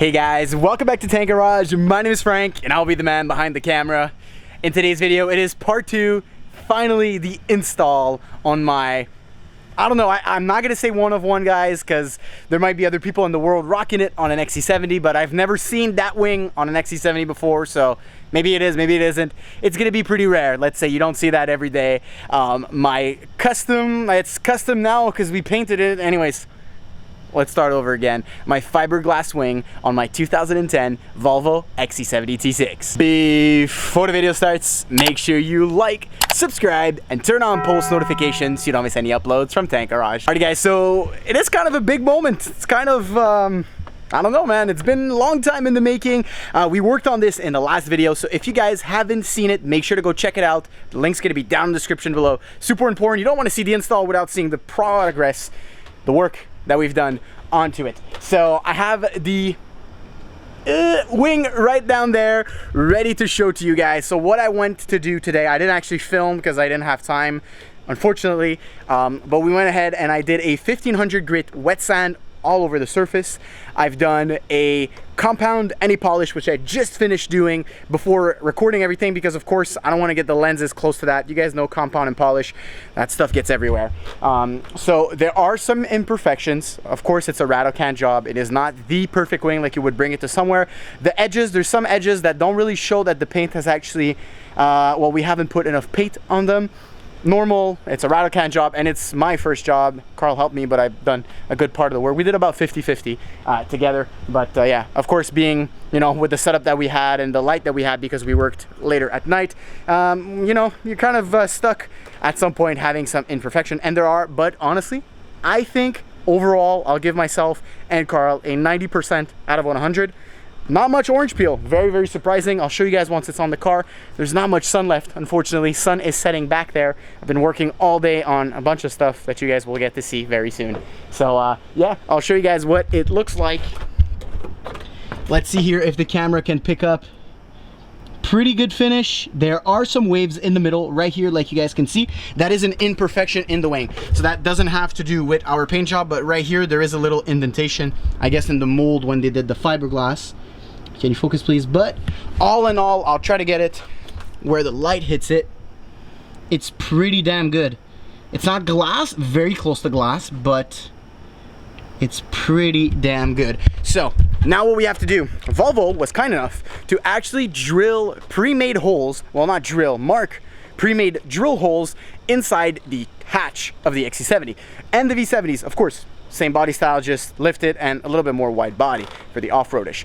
Hey guys, welcome back to Tank Garage. My name is Frank and I'll be the man behind the camera. In today's video, it is part 2, finally the install on my, I don't know, I'm not gonna say one of one, guys, because there might be other people in the world rocking it on an XC70, but I've never seen that wing on an XC70 before, so maybe it is, maybe it isn't. It's gonna be pretty rare. Let's say you don't see that every day. It's custom now because we painted it. Anyways, let's start over again. My fiberglass wing on my 2010 Volvo XC70 T6. Before the video starts, make sure you like, subscribe, and turn on post notifications so you don't miss any uploads from Tank Garage. Alright guys, so it is kind of a big moment. It's kind of, I don't know, man. It's been a long time in the making. We worked on this in the last video, so if you guys haven't seen it, make sure to go check it out. The link's gonna be down in the description below. Super important. You don't want to see the install without seeing the progress, the work that we've done onto it. So I have the wing right down there ready to show to you guys. So what I went to do today, I didn't actually film because I didn't have time, unfortunately, but we went ahead and I did a 1500 grit wet sand all over the surface. I've done a compound anti-polish, which I just finished doing before recording everything, because of course I don't want to get the lenses close to that. You guys know compound and polish, that stuff gets everywhere. So there are some imperfections. Of course, it's a rattle can job. It is not the perfect wing like you would bring it to somewhere. The edges, there's some edges that don't really show that the paint has actually, well, we haven't put enough paint on them. Normal, it's a rattle can job, and it's my first job. Carl helped me, but I've done a good part of the work. We did about 50-50 together, but yeah, of course, being, you know, with the setup that we had and the light that we had, because we worked later at night, you know, you're kind of stuck at some point having some imperfection, and there are, but honestly, I think overall, I'll give myself and Carl a 90% out of 100. Not much orange peel, very, very surprising. I'll show you guys once it's on the car. There's not much sun left, unfortunately. Sun is setting back there. I've been working all day on a bunch of stuff that you guys will get to see very soon. So yeah, I'll show you guys what it looks like. Let's see here if the camera can pick up. Pretty good finish. There are some waves in the middle right here, like you guys can see. That is an imperfection in the wing, so that doesn't have to do with our paint job, but right here there is a little indentation, I guess, in the mold when they did the fiberglass. Can you focus, please? But all in all, I'll try to get it where the light hits it. It's pretty damn good. It's not glass, very close to glass, but it's pretty damn good. So now what we have to do, Volvo was kind enough to actually drill pre-made holes, well, not drill, mark pre-made drill holes inside the hatch of the XC70 and the V70s, of course. Same body style, just lifted and a little bit more wide body for the off-roadish.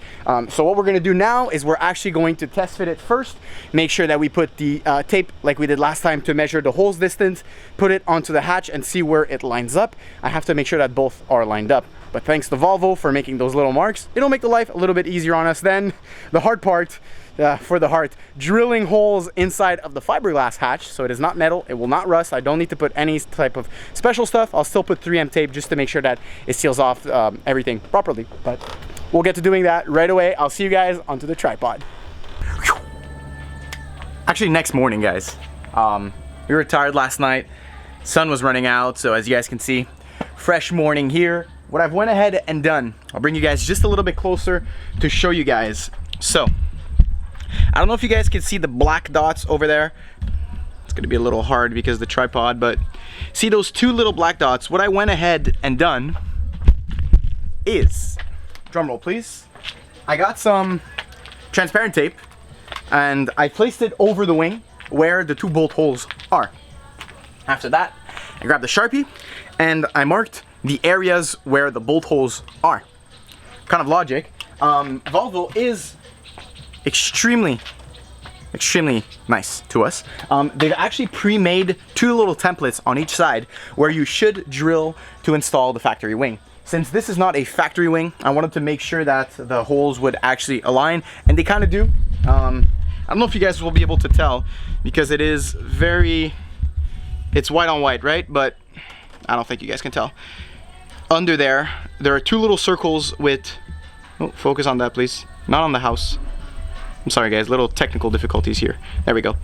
So what we're gonna do now is we're actually going to test fit it first, make sure that we put the tape like we did last time to measure the holes distance, put it onto the hatch and see where it lines up. I have to make sure that both are lined up. But thanks to Volvo for making those little marks, it'll make the life a little bit easier on us. Then the hard part, for the heart, drilling holes inside of the fiberglass hatch, so it is not metal, it will not rust. I don't need to put any type of special stuff. I'll still put 3M tape just to make sure that it seals off everything properly, but we'll get to doing that right away. I'll see you guys onto the tripod. Actually, next morning, guys. We were tired last night, sun was running out, so as you guys can see, fresh morning here. What I've went ahead and done, I'll bring you guys just a little bit closer to show you guys. So I don't know if you guys can see the black dots over there. It's gonna be a little hard because of the tripod, but see those two little black dots? What I went ahead and done is, drum roll please, I got some transparent tape and I placed it over the wing where the two bolt holes are. After that, I grabbed the Sharpie and I marked the areas where the bolt holes are. Kind of logic. Volvo is extremely nice to us. They've actually pre-made two little templates on each side where you should drill to install the factory wing. Since this is not a factory wing, I wanted to make sure that the holes would actually align, and they kind of do. I don't know if you guys will be able to tell because it is it's white on white, right? But I don't think you guys can tell. Under there are two little circles with, oh, focus on that please, not on the house. I'm sorry guys, little technical difficulties here. There we go.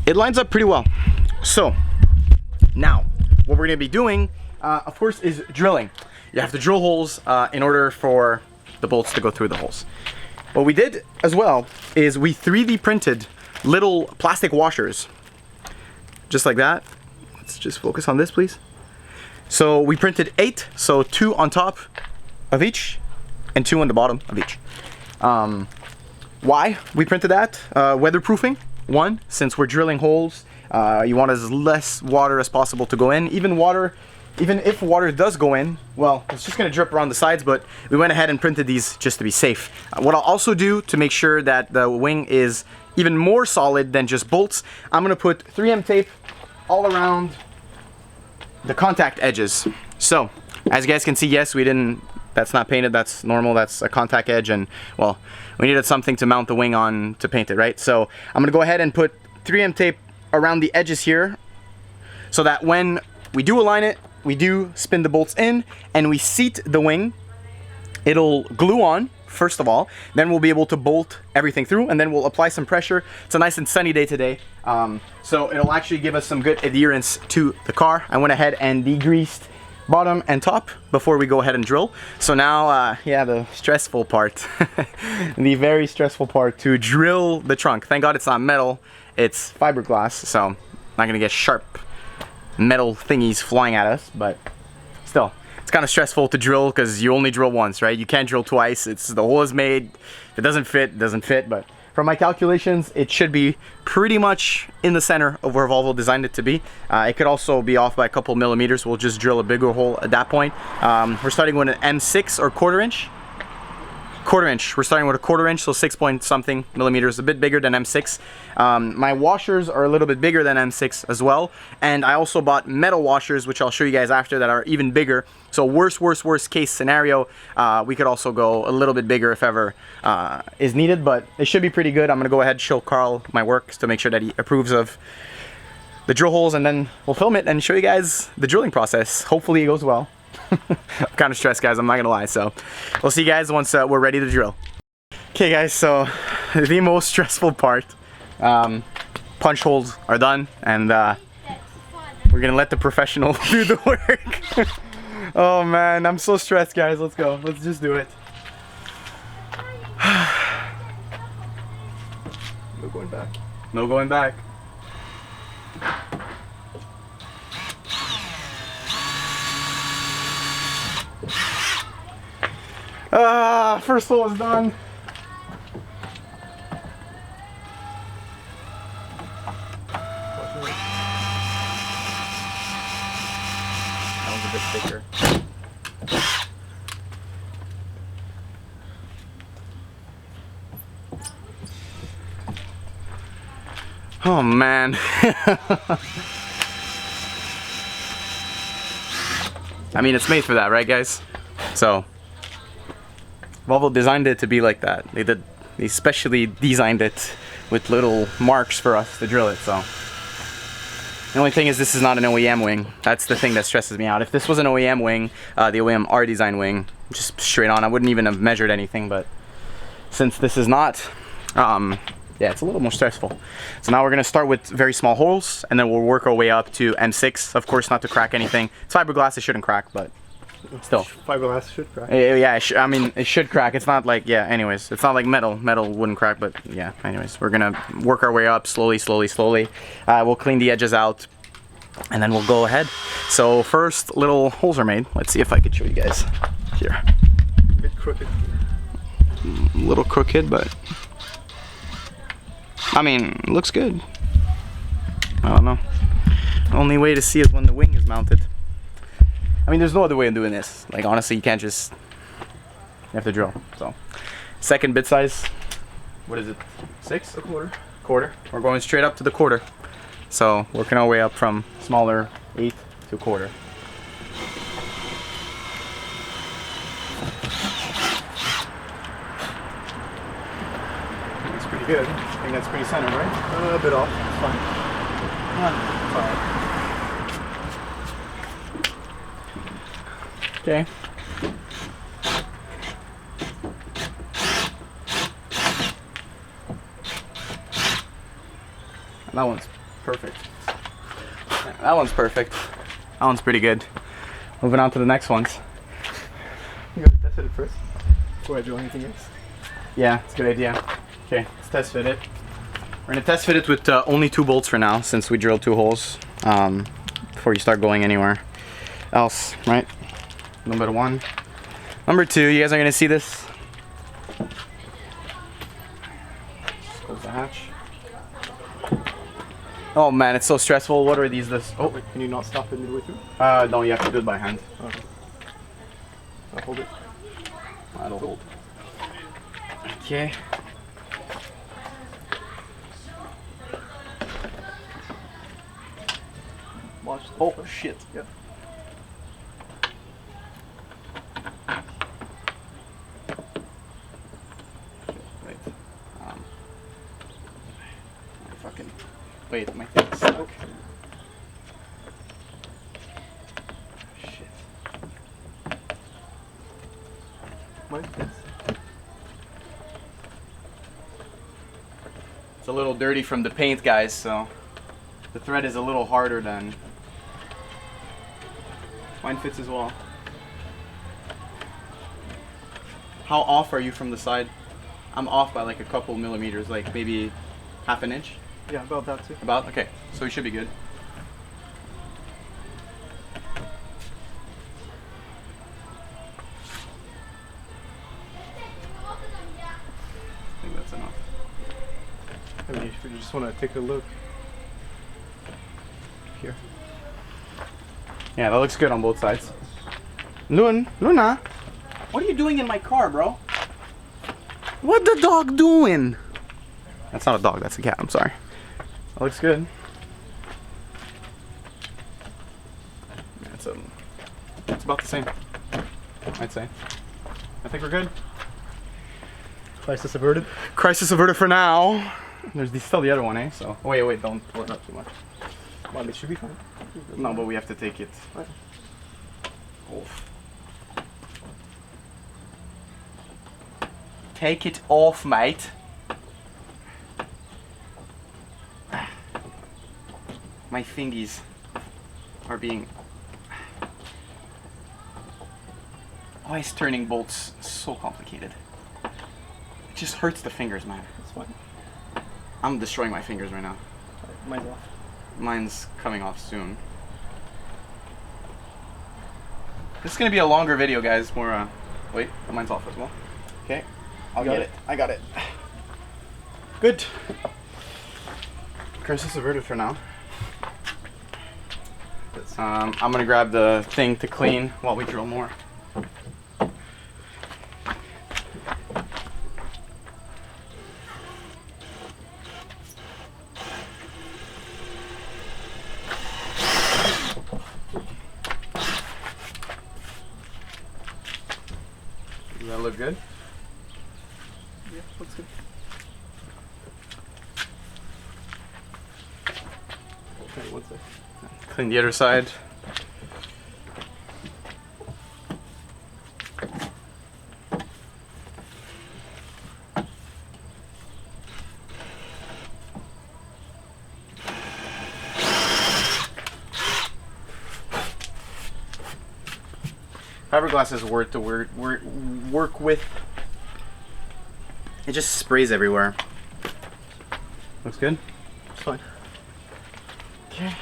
It lines up pretty well. So now what we're gonna be doing, of course, is drilling. You have to drill holes in order for the bolts to go through the holes. What we did as well is we 3D printed little plastic washers, just like that. Let's just focus on this, please. So we printed 8, so 2 on top of each and 2 on the bottom of each. Why we printed that? Weatherproofing. One, since we're drilling holes, you want as less water as possible to go in. Even if water does go in, well, it's just gonna drip around the sides, but we went ahead and printed these just to be safe. What I'll also do to make sure that the wing is even more solid than just bolts, I'm gonna put 3M tape all around the contact edges. So, as you guys can see, yes, that's not painted, that's normal, that's a contact edge, and well, we needed something to mount the wing on to paint it, right? So I'm gonna go ahead and put 3M tape around the edges here so that when we do align it, we do spin the bolts in and we seat the wing, it'll glue on first of all, then we'll be able to bolt everything through, and then we'll apply some pressure. It's a nice and sunny day today, so it'll actually give us some good adherence to the car. I went ahead and degreased bottom and top before we go ahead and drill. So now, yeah, the stressful part, the very stressful part, to drill the trunk. Thank God it's not metal, it's fiberglass, so not gonna get sharp metal thingies flying at us, but still, it's kind of stressful to drill because you only drill once, right? You can't drill twice. The hole is made. If it doesn't fit, it doesn't fit, but from my calculations, it should be pretty much in the center of where Volvo designed it to be. It could also be off by a couple millimeters. We'll just drill a bigger hole at that point. We're starting with an M6 or quarter inch. We're starting with a quarter inch, so 6 point something millimeters, a bit bigger than M6. My washers are a little bit bigger than M6 as well, and I also bought metal washers, which I'll show you guys after, that are even bigger. So worst case scenario, we could also go a little bit bigger if ever is needed, but it should be pretty good. I'm gonna go ahead and show Carl my work to make sure that he approves of the drill holes, and then we'll film it and show you guys the drilling process. Hopefully it goes well. I'm kind of stressed, guys, I'm not gonna lie, so we'll see you guys once we're ready to drill. Okay guys, so the most stressful part, punch holes are done, and we're gonna let the professional do the work. Oh man, I'm so stressed, guys. Let's go, let's just do it. No going back. No going back. First hole is done. That was a bit thicker. Oh man. I mean, it's made for that, right guys? So Volvo designed it to be like that. They specially designed it with little marks for us to drill it, so. The only thing is, this is not an OEM wing. That's the thing that stresses me out. If this was an OEM wing, the OEM R design wing, just straight on, I wouldn't even have measured anything, but since this is not, yeah, it's a little more stressful. So now we're gonna start with very small holes, and then we'll work our way up to M6. Of course, not to crack anything. It's fiberglass, it shouldn't crack, but still. Fiberglass should crack. Yeah, I mean, it should crack. It's not like, yeah, anyways, it's not like metal. Metal wouldn't crack, but yeah, anyways, we're gonna work our way up slowly. We'll clean the edges out, and then we'll go ahead. So first, little holes are made. Let's see if I could show you guys. Here. A bit crooked. A little crooked, but I mean, it looks good. I don't know. The only way to see is when the wing is mounted. I mean, there's no other way of doing this. Like, honestly, you can't just, you have to drill. So, second bit size, what is it, 6? A quarter. Quarter. We're going straight up to the quarter. So, working our way up from smaller 1/8 to quarter. That's pretty good. I think that's pretty centered, right? A bit off. It's fine. It's alright. Okay. That one's perfect. Yeah, that one's perfect. That one's pretty good. Moving on to the next ones. You gotta test it first. Before I do anything else. Yeah, it's a good idea. Okay, let's test fit it. We're gonna test fit it with only 2 bolts for now, since we drilled 2 holes before you start going anywhere else, right? Number 1. Number 2, you guys are gonna see this. Just close the hatch. Oh man, it's so stressful. What are these? Oh, Wait, can you not stop it midway through? no, you have to do it by hand. Okay. I'll hold it. That'll hold. Okay. Watch. Oh shit. Yep. Wait. Fucking. Wait, my thing's stuck. Shit. Mine fits. It's a little dirty from the paint, guys, so the thread is a little harder than. Mine fits as well. How off are you from the side? I'm off by like a couple millimeters, like maybe half an inch. Yeah, about that too. About? Okay, so we should be good. I think that's enough. I mean, if you just want to take a look. Here. Yeah, that looks good on both sides. Luna, what are you doing in my car, bro? What the dog doing? That's not a dog, that's a cat, I'm sorry. That looks good. Yeah, it's about the same, I'd say. I think we're good. Crisis averted. Crisis averted for now. There's still the other one, eh? So wait, don't pull it up too much. Well, it should be fine. No, but we have to take it Right. off. Take it off, mate. My fingies are being. Why is turning bolts so complicated? It just hurts the fingers, man. It's fine. I'm destroying my fingers right now. Mine's off. Mine's coming off soon. This is gonna be a longer video, guys. More, wait, mine's off as well. Okay, I'll get it. I got it. Good. Crisis averted for now. I'm gonna grab the thing to clean while we drill more. Does that look good? Yeah, looks good. Okay, one sec. Clean the other side. Fiberglass is worth to work with. It just sprays everywhere. Looks good? It's fine. Okay.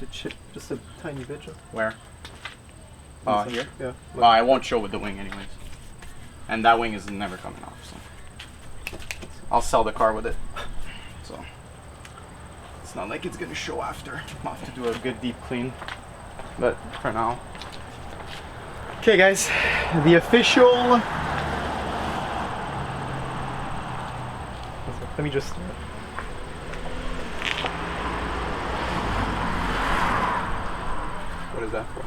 Did chip just a tiny bit. Where? Here? Yeah. Well, I won't show with the wing anyways. And that wing is never coming off, so. I'll sell the car with it. So. It's not like it's gonna show after. I'll have to do a good deep clean. But for now. Okay guys, the official. Let me just. What is that for?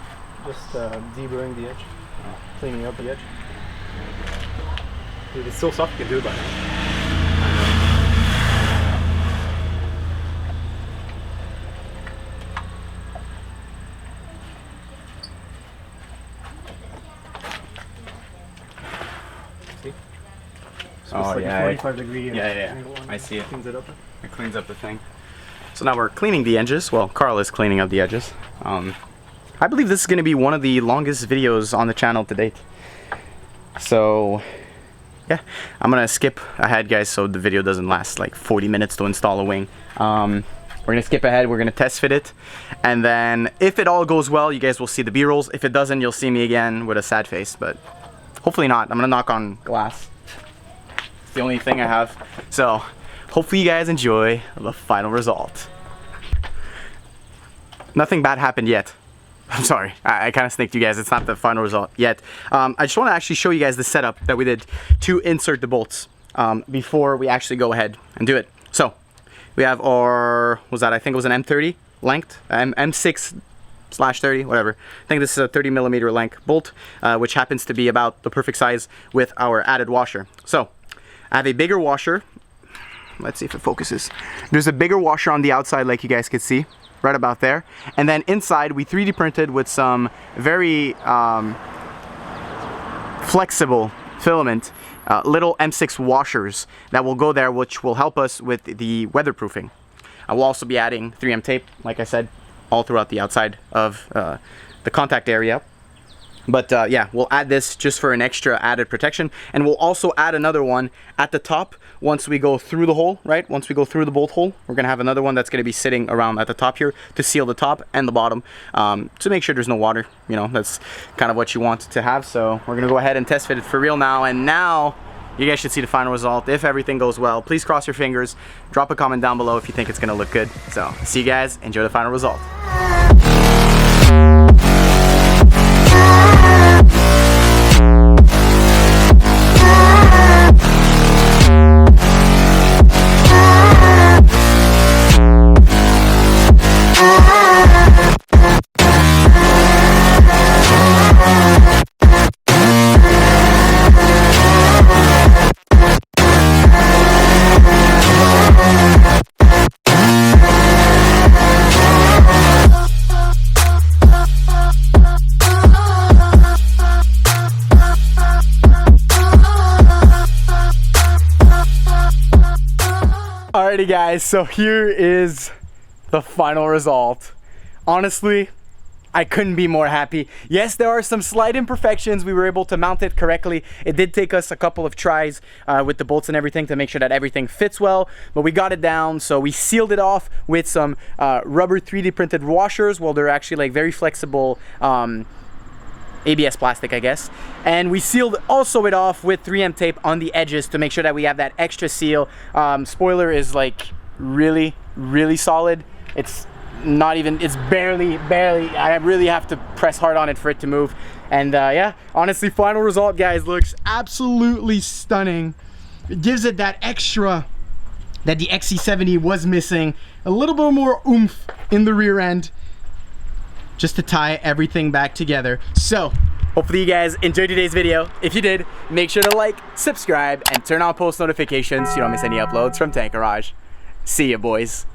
Just deburring the edge, cleaning up the edge. Dude, it's so soft you can do it by now. See? So it's Oh, like yeah, a 45 degree. yeah. angle on I see it. Cleans it up. It cleans up the thing. So now we're cleaning the edges. Well, Carl is cleaning up the edges. I believe this is going to be one of the longest videos on the channel to date. So yeah, I'm gonna skip ahead, guys, so the video doesn't last like 40 minutes to install a wing. We're gonna skip ahead, we're gonna test fit it, and then if it all goes well, you guys will see the B-rolls. If it doesn't, you'll see me again with a sad face, but hopefully not. I'm gonna knock on glass. It's the only thing I have. So hopefully you guys enjoy the final result. Nothing bad happened yet. I'm sorry, I kind of snaked you guys. It's not the final result yet. I just want to actually show you guys the setup that we did to insert the bolts before we actually go ahead and do it. So we have our, what was that? I think it was an M30 length, M6/30, whatever. I think this is a 30mm length bolt, which happens to be about the perfect size with our added washer. So I have a bigger washer. Let's see if it focuses. There's a bigger washer on the outside, like you guys can see. Right about there, and then inside we 3D printed with some very flexible filament little M6 washers that will go there, which will help us with the weatherproofing. I will also be adding 3M tape, like I said, all throughout the outside of the contact area. But yeah, we'll add this just for an extra added protection, and we'll also add another one at the top once we go through the hole, right? Once we go through the bolt hole, we're gonna have another one that's gonna be sitting around at the top here to seal the top and the bottom, to make sure there's no water. You know, that's kind of what you want to have. So we're gonna go ahead and test fit it for real now, and now you guys should see the final result. If everything goes well, please cross your fingers, drop a comment down below if you think it's gonna look good. So see you guys, enjoy the final result. Alrighty guys, so here is the final result. Honestly, I couldn't be more happy. Yes, there are some slight imperfections. We were able to mount it correctly. It did take us a couple of tries with the bolts and everything to make sure that everything fits well, but we got it down. So we sealed it off with some rubber 3D printed washers. Well, they're actually like very flexible ABS plastic, I guess. And we sealed also it off with 3M tape on the edges to make sure that we have that extra seal. Spoiler is like really solid. It's not even, it's barely, I really have to press hard on it for it to move. And yeah, honestly, final result, guys, looks absolutely stunning. It gives it that extra that the XC70 was missing. A little bit more oomph in the rear end, just to tie everything back together. So hopefully you guys enjoyed today's video. If you did, make sure to like, subscribe, and turn on post notifications so you don't miss any uploads from Tank Garage. See ya, boys.